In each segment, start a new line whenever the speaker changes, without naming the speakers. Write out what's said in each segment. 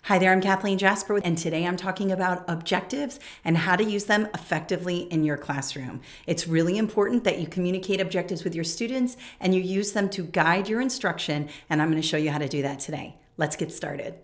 Hi there, I'm Kathleen Jasper, and today I'm talking about objectives and how to use them effectively in your classroom. It's really important that you communicate objectives with your students and you use them to guide your instruction, and I'm going to show you how to do that today. Let's get started.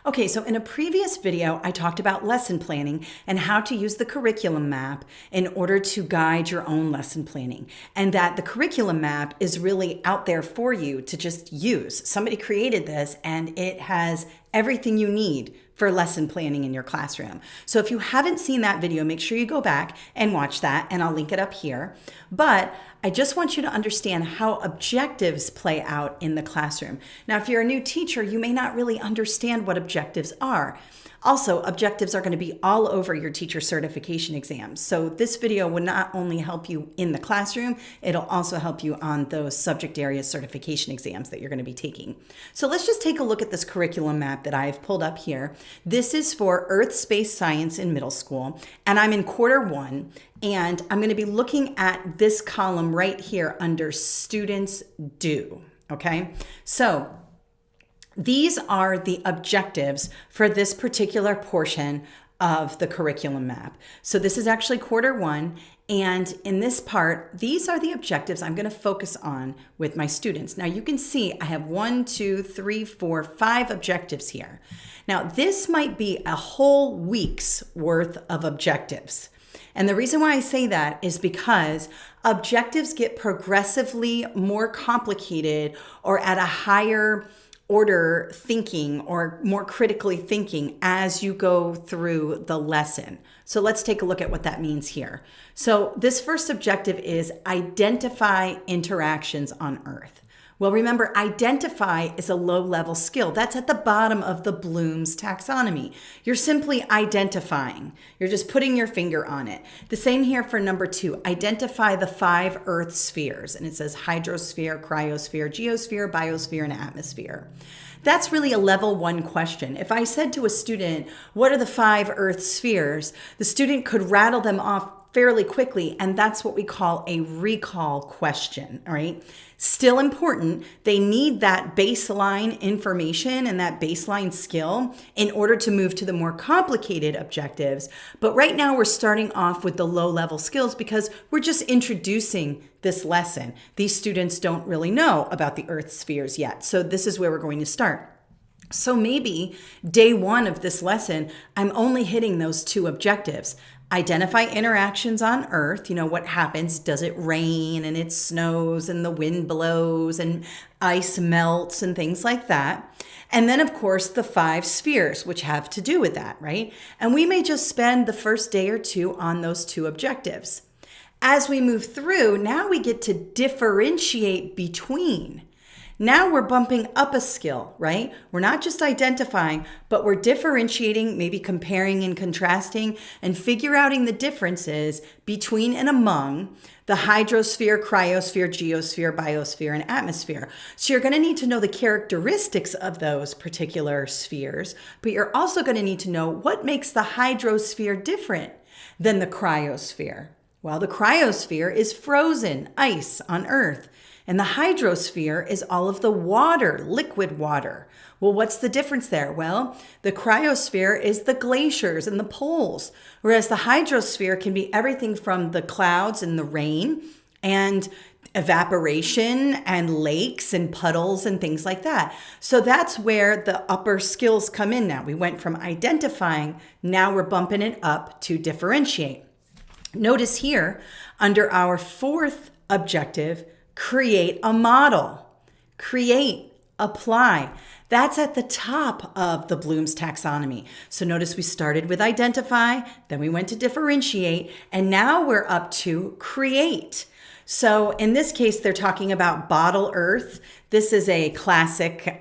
Okay, so in a previous video, I talked about lesson planning and how to use the curriculum map in order to guide your own lesson planning. And that the curriculum map is really out there for you to just use. Somebody created this and it has everything you need for lesson planning in your classroom. So if you haven't seen that video, make sure you go back and watch that, and I'll link it up here. But I just want you to understand how objectives play out in the classroom. Now, if you're a new teacher, you may not really understand what objectives are. Also, objectives are going to be all over your teacher certification exams. So this video will not only help you in the classroom, it'll also help you on those subject area certification exams that you're going to be taking. So let's just take a look at this curriculum map that I've pulled up here. This is for Earth, Space, Science in middle school, and I'm in quarter one, and I'm going to be looking at this column right here under Students Do, okay? So these are the objectives for this particular portion of the curriculum map. So this is actually quarter one, and in this part, these are the objectives I'm going to focus on with my students. Now you can see I have 1, 2, 3, 4, 5 objectives here. Now this might be a whole week's worth of objectives. And the reason why I say that is because objectives get progressively more complicated or at a higher order thinking or more critically thinking as you go through the lesson. So let's take a look at what that means here. So this first objective is identify interactions on Earth. Well, remember, identify is a low-level skill. That's at the bottom of the Bloom's taxonomy. You're simply identifying. You're just putting your finger on it. The same here for number 2. Identify the 5 Earth spheres. And it says hydrosphere, cryosphere, geosphere, biosphere, and atmosphere. That's really a level 1 question. If I said to a student, what are the 5 Earth spheres? The student could rattle them off fairly quickly, and that's what we call a recall question, all right? Still important, they need that baseline information and that baseline skill in order to move to the more complicated objectives. But right now we're starting off with the low-level skills because we're just introducing this lesson. These students don't really know about the Earth spheres yet, so this is where we're going to start. So maybe day 1 of this lesson, I'm only hitting those 2 objectives. Identify interactions on Earth. You know, what happens? Does it rain and it snows and the wind blows and ice melts and things like that? And then, of course, the 5 spheres, which have to do with that, right? And we may just spend the first day or 2 on those 2 objectives. As we move through, now we get to differentiate between. Now we're bumping up a skill, right? We're not just identifying, but we're differentiating, maybe comparing and contrasting, and figure out the differences between and among the hydrosphere, cryosphere, geosphere, biosphere, and atmosphere. So you're going to need to know the characteristics of those particular spheres, but you're also going to need to know what makes the hydrosphere different than the cryosphere. Well, the cryosphere is frozen ice on Earth. And the hydrosphere is all of the water, liquid water. Well, what's the difference there? Well, the cryosphere is the glaciers and the poles, whereas the hydrosphere can be everything from the clouds and the rain and evaporation and lakes and puddles and things like that. So that's where the upper skills come in now. We went from identifying, now we're bumping it up to differentiate. Notice here, under our 4th objective, create a model. Create, apply. That's at the top of the Bloom's taxonomy. So notice we started with identify, then we went to differentiate, and now we're up to create. So in this case, they're talking about bottle Earth. This is a classic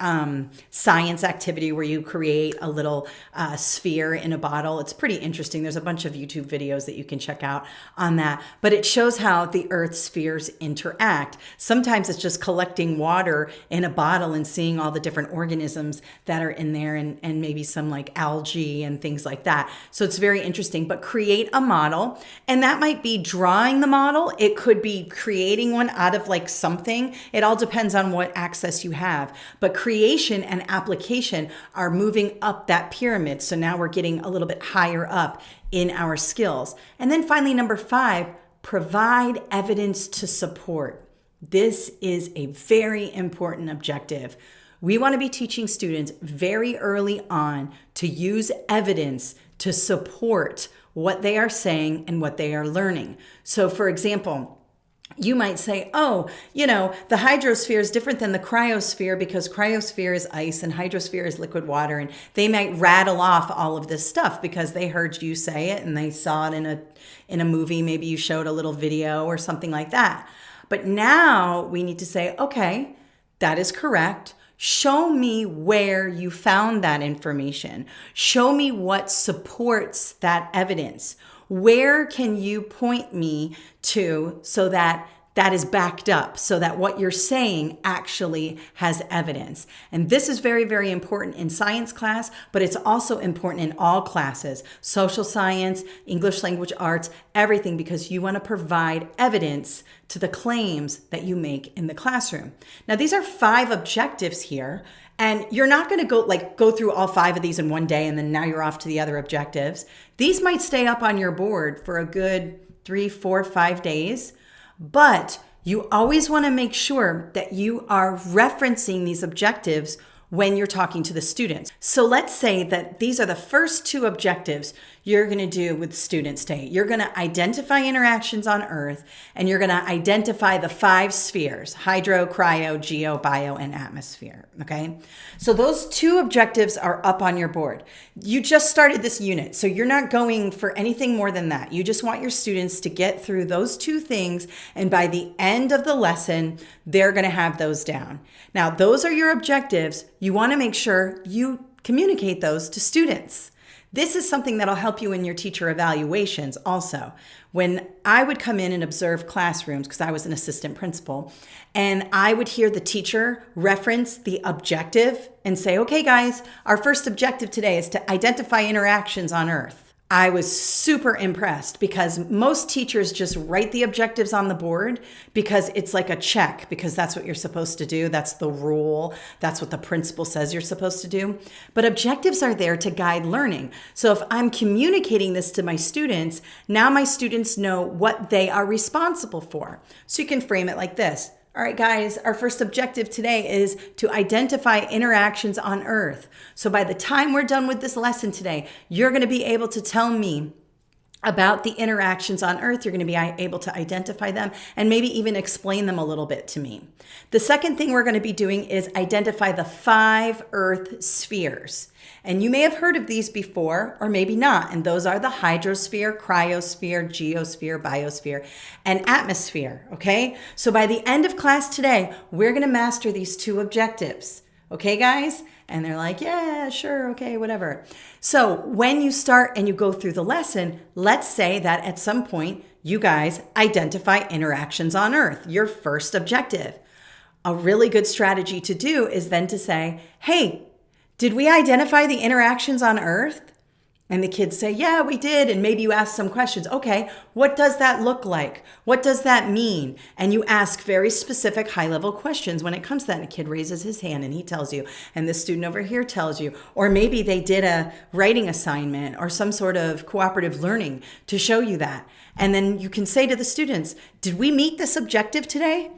science activity where you create a little sphere in a bottle. It's pretty interesting. There's a bunch of YouTube videos that you can check out on that. But it shows how the Earth spheres interact. Sometimes it's just collecting water in a bottle and seeing all the different organisms that are in there and maybe some like algae and things like that. So it's very interesting. But create a model, and that might be drawing the model. It could be creating one out of like something. It all depends on what access you have. But creation and application are moving up that pyramid. So now we're getting a little bit higher up in our skills. And then finally, number 5, provide evidence to support. This is a very important objective. We want to be teaching students very early on to use evidence to support what they are saying and what they are learning. So for example, you might say, oh, the hydrosphere is different than the cryosphere because cryosphere is ice and hydrosphere is liquid water. And they might rattle off all of this stuff because they heard you say it and they saw it in a movie. Maybe you showed a little video or something like that. But now we need to say, okay, that is correct. Show me where you found that information. Show me what supports that evidence. Where can you point me to so that that is backed up, so that what you're saying actually has evidence? And this is very, very important in science class, but it's also important in all classes, social science, English language arts, everything, because you want to provide evidence to the claims that you make in the classroom. Now, these are 5 objectives here. And you're not going to go through all 5 of these in one day and then now you're off to the other objectives. These might stay up on your board for a good 3, 4, 5 days, but you always want to make sure that you are referencing these objectives when you're talking to the students. So let's say that these are the first 2 objectives you're going to do with students today. You're going to identify interactions on Earth, and you're going to identify the 5 spheres: hydro, cryo, geo, bio, and atmosphere. Okay? So those 2 objectives are up on your board. You just started this unit, so you're not going for anything more than that. You just want your students to get through those 2 things, and by the end of the lesson, they're going to have those down. Now, those are your objectives. You want to make sure you communicate those to students. This is something that'll help you in your teacher evaluations also. When I would come in and observe classrooms, because I was an assistant principal, and I would hear the teacher reference the objective and say, okay, guys, our first objective today is to identify interactions on Earth. I was super impressed because most teachers just write the objectives on the board because it's like a check, because that's what you're supposed to do. That's the rule. That's what the principal says you're supposed to do. But objectives are there to guide learning. So if I'm communicating this to my students, now my students know what they are responsible for. So you can frame it like this. All right, guys, our first objective today is to identify interactions on Earth. So by the time we're done with this lesson today, you're going to be able to tell me about the interactions on Earth. You're going to be able to identify them and maybe even explain them a little bit to me. The second thing we're going to be doing is identify the 5 Earth spheres. And you may have heard of these before, or maybe not. And those are the hydrosphere, cryosphere, geosphere, biosphere, and atmosphere, okay? So by the end of class today, we're going to master these 2 objectives. Okay, guys? And they're like, yeah, sure, okay, whatever. So when you start and you go through the lesson, let's say that at some point, you guys identify interactions on Earth, your first objective. A really good strategy to do is then to say, hey, did we identify the interactions on Earth? And the kids say, yeah, we did. And maybe you ask some questions. Okay, what does that look like? What does that mean? And you ask very specific high-level questions when it comes to that. And a kid raises his hand and he tells you, and the student over here tells you. Or maybe they did a writing assignment or some sort of cooperative learning to show you that. And then you can say to the students, did we meet this objective today?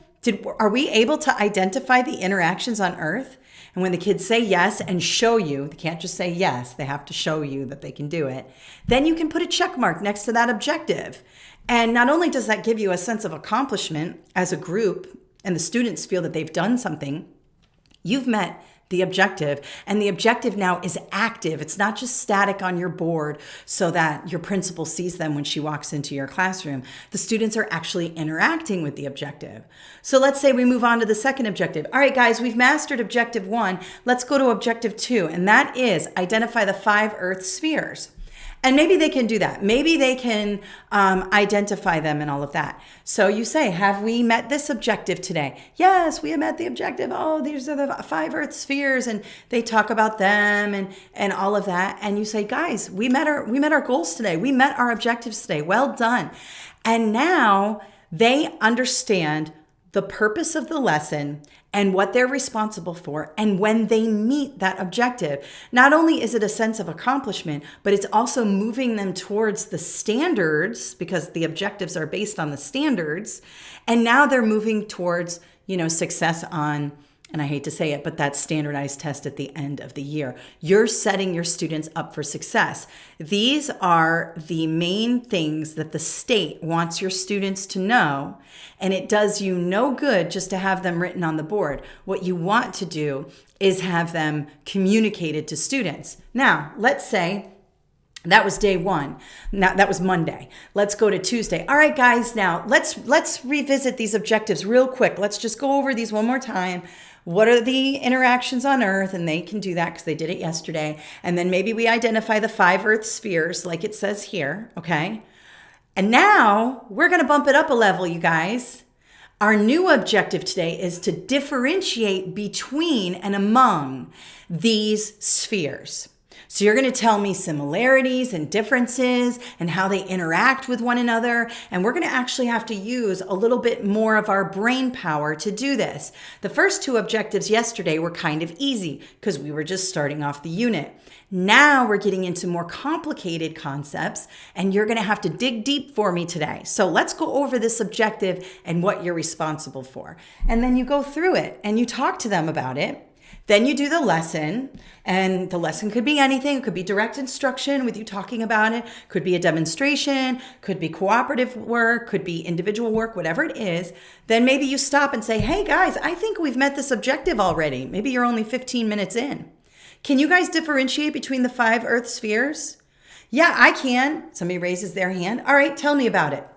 Are we able to identify the interactions on Earth? And when the kids say yes and show you, they can't just say yes, they have to show you that they can do it, then you can put a check mark next to that objective. And not only does that give you a sense of accomplishment as a group and the students feel that they've done something, you've met the objective. And the objective now is active. It's not just static on your board so that your principal sees them when she walks into your classroom. The students are actually interacting with the objective. So let's say we move on to the second objective. All right, guys, we've mastered objective 1. Let's go to objective 2, and that is identify the 5 Earth spheres. And maybe they can do that. Maybe they can identify them and all of that. So you say, have we met this objective today? Yes, we have met the objective. Oh, these are the 5 Earth spheres. And they talk about them and all of that. And you say, guys, we met our goals today. We met our objectives today. Well done. And now they understand the purpose of the lesson and what they're responsible for. And when they meet that objective, not only is it a sense of accomplishment, but it's also moving them towards the standards, because the objectives are based on the standards. And now they're moving towards, success on, and I hate to say it, but that standardized test at the end of the year. You're setting your students up for success. These are the main things that the state wants your students to know, and it does you no good just to have them written on the board. What you want to do is have them communicated to students. Now, let's say that was day 1. Now that was Monday. Let's go to Tuesday. All right, guys, now let's revisit these objectives real quick. Let's just go over these one more time. What are the interactions on Earth? And they can do that because they did it yesterday. And then maybe we identify the 5 Earth spheres like it says here, okay? And now we're going to bump it up a level, you guys. Our new objective today is to differentiate between and among these spheres. So you're going to tell me similarities and differences and how they interact with one another. And we're going to actually have to use a little bit more of our brain power to do this. The first 2 objectives yesterday were kind of easy because we were just starting off the unit. Now we're getting into more complicated concepts, and you're going to have to dig deep for me today. So let's go over this objective and what you're responsible for. And then you go through it and you talk to them about it. Then you do the lesson, and the lesson could be anything. It could be direct instruction with you talking about it, could be a demonstration, could be cooperative work, could be individual work, whatever it is. Then maybe you stop and say, hey guys, I think we've met this objective already. Maybe you're only 15 minutes in. Can you guys differentiate between the 5 Earth spheres? Yeah, I can. Somebody raises their hand. All right, tell me about it.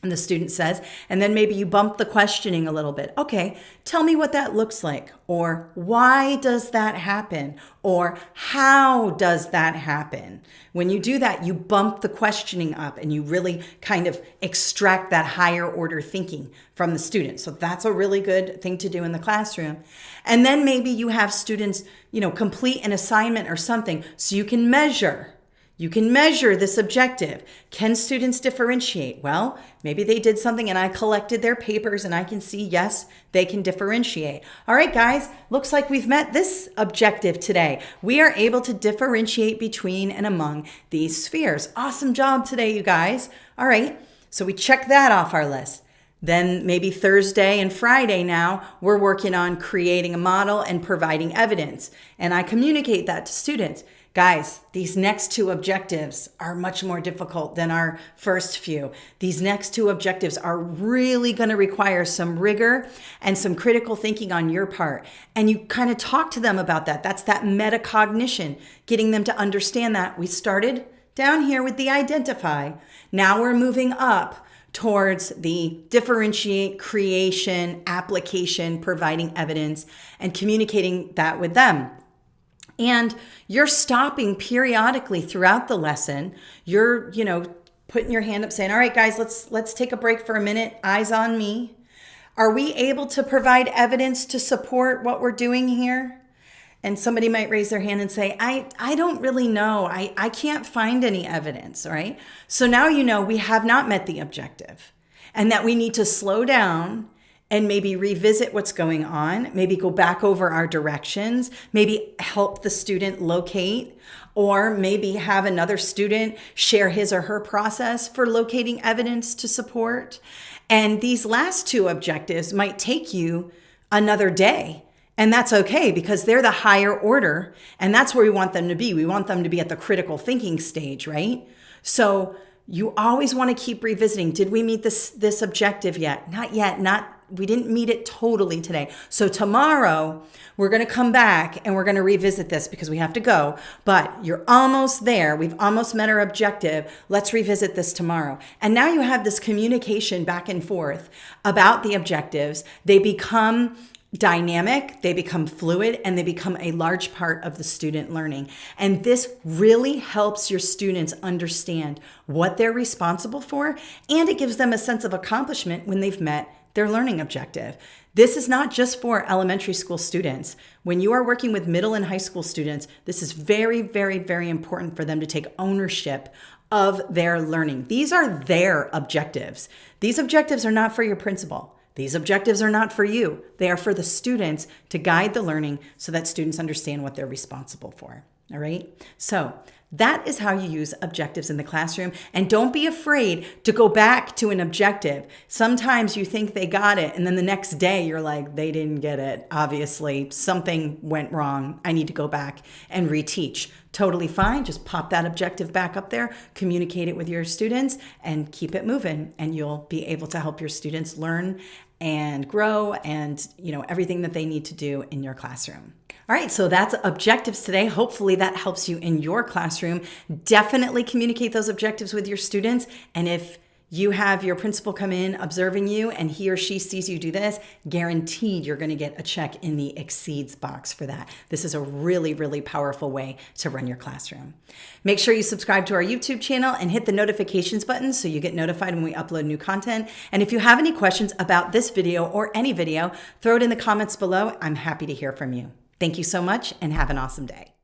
And the student says, and then maybe you bump the questioning a little bit. Okay, tell me what that looks like, or why does that happen, or how does that happen? When you do that, you bump the questioning up and you really kind of extract that higher order thinking from the student. So that's a really good thing to do in the classroom. And then maybe you have students, complete an assignment or something so you can measure. You can measure this objective. Can students differentiate? Well, maybe they did something and I collected their papers and I can see, yes, they can differentiate. All right, guys, looks like we've met this objective today. We are able to differentiate between and among these spheres. Awesome job today, you guys. All right, so we check that off our list. Then maybe Thursday and Friday now, we're working on creating a model and providing evidence. And I communicate that to students. Guys, these next 2 objectives are much more difficult than our first few. These next 2 objectives are really going to require some rigor and some critical thinking on your part. And you kind of talk to them about that. That's that metacognition, getting them to understand that. We started down here with the identify. Now we're moving up towards the differentiate, creation, application, providing evidence, and communicating that with them. And you're stopping periodically throughout the lesson. You're, putting your hand up saying, all right, guys, let's take a break for a minute. Eyes on me. Are we able to provide evidence to support what we're doing here? And somebody might raise their hand and say, I don't really know. I can't find any evidence, right? So now we have not met the objective and that we need to slow down and maybe revisit what's going on, maybe go back over our directions, maybe help the student locate, or maybe have another student share his or her process for locating evidence to support. And these last 2 objectives might take you another day. And that's okay because they're the higher order and that's where we want them to be. We want them to be at the critical thinking stage, right? So you always want to keep revisiting. Did we meet this objective yet? Not yet. didn't meet it totally today. So tomorrow we're going to come back and we're going to revisit this because we have to go, but you're almost there. We've almost met our objective. Let's revisit this tomorrow. And now you have this communication back and forth about the objectives. They become dynamic, they become fluid, and they become a large part of the student learning. And this really helps your students understand what they're responsible for, and it gives them a sense of accomplishment when they've met their learning objective. This is not just for elementary school students. When you are working with middle and high school students, this is very, very, very important for them to take ownership of their learning. These are their objectives. These objectives are not for your principal. These objectives are not for you. They are for the students to guide the learning so that students understand what they're responsible for. All right? So that is how you use objectives in the classroom. And don't be afraid to go back to an objective. Sometimes you think they got it, and then the next day you're like, they didn't get it. Obviously, something went wrong. I need to go back and reteach. Totally fine. Just pop that objective back up there, communicate it with your students, and keep it moving. And you'll be able to help your students learn and grow and, everything that they need to do in your classroom. All right, so that's objectives today. Hopefully that helps you in your classroom. Definitely communicate those objectives with your students. And if you have your principal come in observing you and he or she sees you do this, guaranteed you're going to get a check in the exceeds box for that. This is a really, really powerful way to run your classroom. Make sure you subscribe to our YouTube channel and hit the notifications button so you get notified when we upload new content. And if you have any questions about this video or any video, throw it in the comments below. I'm happy to hear from you. Thank you so much and have an awesome day.